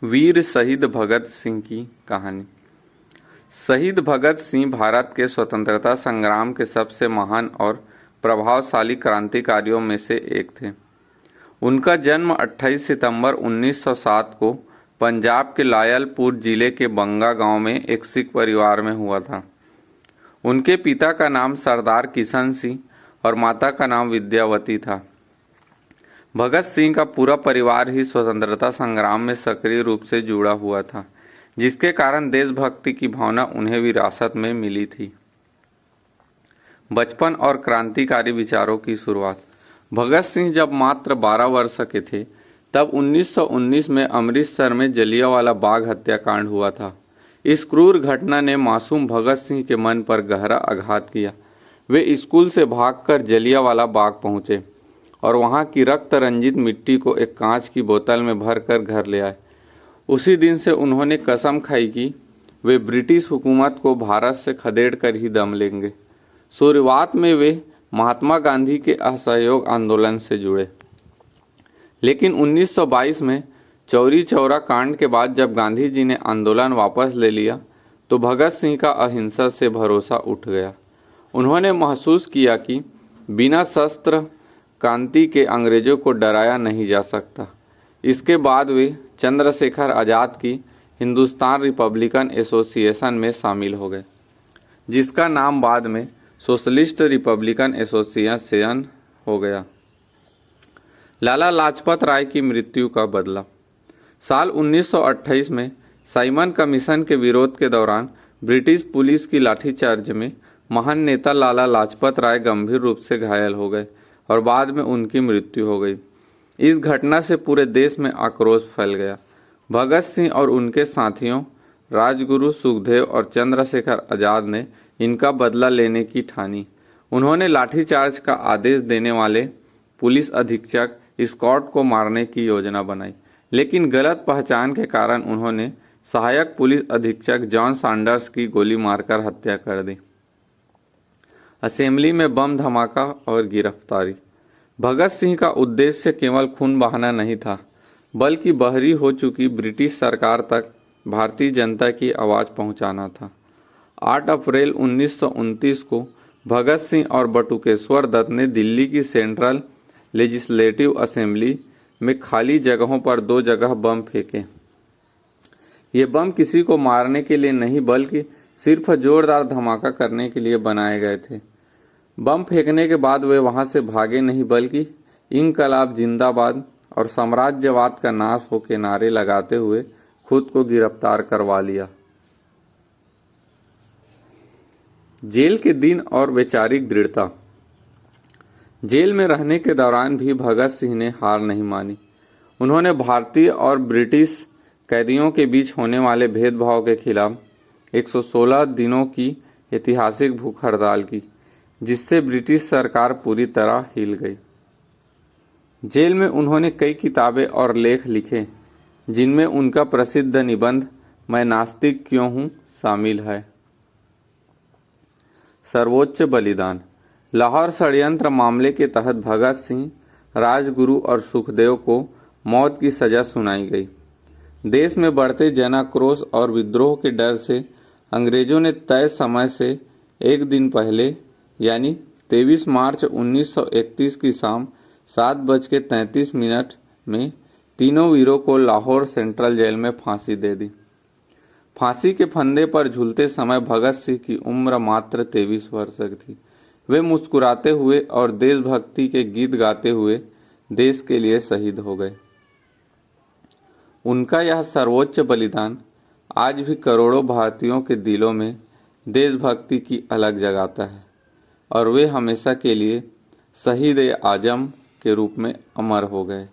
वीर शहीद भगत सिंह की कहानी। शहीद भगत सिंह भारत के स्वतंत्रता संग्राम के सबसे महान और प्रभावशाली क्रांतिकारियों में से एक थे। उनका जन्म 28 सितंबर 1907 को पंजाब के लायलपुर जिले के बंगा गांव में एक सिख परिवार में हुआ था। उनके पिता का नाम सरदार किशन सिंह और माता का नाम विद्यावती था। भगत सिंह का पूरा परिवार ही स्वतंत्रता संग्राम में सक्रिय रूप से जुड़ा हुआ था, जिसके कारण देशभक्ति की भावना उन्हें विरासत में मिली थी। बचपन और क्रांतिकारी विचारों की शुरुआत। भगत सिंह जब मात्र 12 वर्ष के थे, तब 1919 में अमृतसर में जलियांवाला बाग हत्याकांड हुआ था। इस क्रूर घटना ने मासूम भगत सिंह के मन पर गहरा आघात किया। वे स्कूल से भागकर जलियांवाला बाग पहुंचे और वहां की रक्त रंजित मिट्टी को एक कांच की बोतल में भरकर घर ले आए। उसी दिन से उन्होंने कसम खाई कि वे ब्रिटिश हुकूमत को भारत से खदेड़ कर ही दम लेंगे। शुरुआत में वे महात्मा गांधी के असहयोग आंदोलन से जुड़े, लेकिन 1922 में चौरी चौरा कांड के बाद जब गांधी जी ने आंदोलन वापस ले लिया, तो भगत सिंह का अहिंसा से भरोसा उठ गया। उन्होंने महसूस किया कि बिना शस्त्र क्रांति के अंग्रेजों को डराया नहीं जा सकता। इसके बाद वे चंद्रशेखर आज़ाद की हिंदुस्तान रिपब्लिकन एसोसिएशन में शामिल हो गए, जिसका नाम बाद में सोशलिस्ट रिपब्लिकन एसोसिएशन हो गया। लाला लाजपत राय की मृत्यु का बदला। साल 1928 में साइमन कमीशन के विरोध के दौरान ब्रिटिश पुलिस की लाठीचार्ज में महान नेता लाला लाजपत राय गंभीर रूप से घायल हो गए और बाद में उनकी मृत्यु हो गई। इस घटना से पूरे देश में आक्रोश फैल गया। भगत सिंह और उनके साथियों राजगुरु, सुखदेव और चंद्रशेखर आज़ाद ने इनका बदला लेने की ठानी। उन्होंने लाठीचार्ज का आदेश देने वाले पुलिस अधीक्षक स्कॉट को मारने की योजना बनाई, लेकिन गलत पहचान के कारण उन्होंने सहायक पुलिस अधीक्षक जॉन सैंडर्स की गोली मारकर हत्या कर दी। असेंबली में बम धमाका और गिरफ्तारी। भगत सिंह का उद्देश्य केवल खून बहाना नहीं था, बल्कि बहरी हो चुकी ब्रिटिश सरकार तक भारतीय जनता की आवाज़ पहुंचाना था। 8 अप्रैल 1929 को भगत सिंह और बटुकेश्वर दत्त ने दिल्ली की सेंट्रल लेजिस्लेटिव असेंबली में खाली जगहों पर 2 जगह बम फेंके। ये बम किसी को मारने के लिए नहीं, बल्कि सिर्फ जोरदार धमाका करने के लिए बनाए गए थे। बम फेंकने के बाद वे वहां से भागे नहीं, बल्कि इंकलाब जिंदाबाद और साम्राज्यवाद का नाश हो के नारे लगाते हुए खुद को गिरफ्तार करवा लिया। जेल के दिन और वैचारिक दृढ़ता। जेल में रहने के दौरान भी भगत सिंह ने हार नहीं मानी। उन्होंने भारतीय और ब्रिटिश कैदियों के बीच होने वाले भेदभाव के खिलाफ 116 दिनों की ऐतिहासिक भूख हड़ताल की, जिससे ब्रिटिश सरकार पूरी तरह हिल गई। जेल में उन्होंने कई किताबें और लेख लिखे, जिनमें उनका प्रसिद्ध निबंध मैं नास्तिक क्यों हूँ शामिल है। सर्वोच्च बलिदान। लाहौर षड्यंत्र मामले के तहत भगत सिंह, राजगुरु और सुखदेव को मौत की सजा सुनाई गई। देश में बढ़ते जनाक्रोश और विद्रोह के डर से अंग्रेजों ने तय समय से एक दिन पहले, यानी 23 मार्च 1931 की शाम 7:33 में तीनों वीरों को लाहौर सेंट्रल जेल में फांसी दे दी। फांसी के फंदे पर झूलते समय भगत सिंह की उम्र मात्र 23 वर्ष की थी। वे मुस्कुराते हुए और देशभक्ति के गीत गाते हुए देश के लिए शहीद हो गए। उनका यह सर्वोच्च बलिदान आज भी करोड़ों भारतीयों के दिलों में देशभक्ति की अलग जगाता है और वे हमेशा के लिए शहीद ए आजम के रूप में अमर हो गए।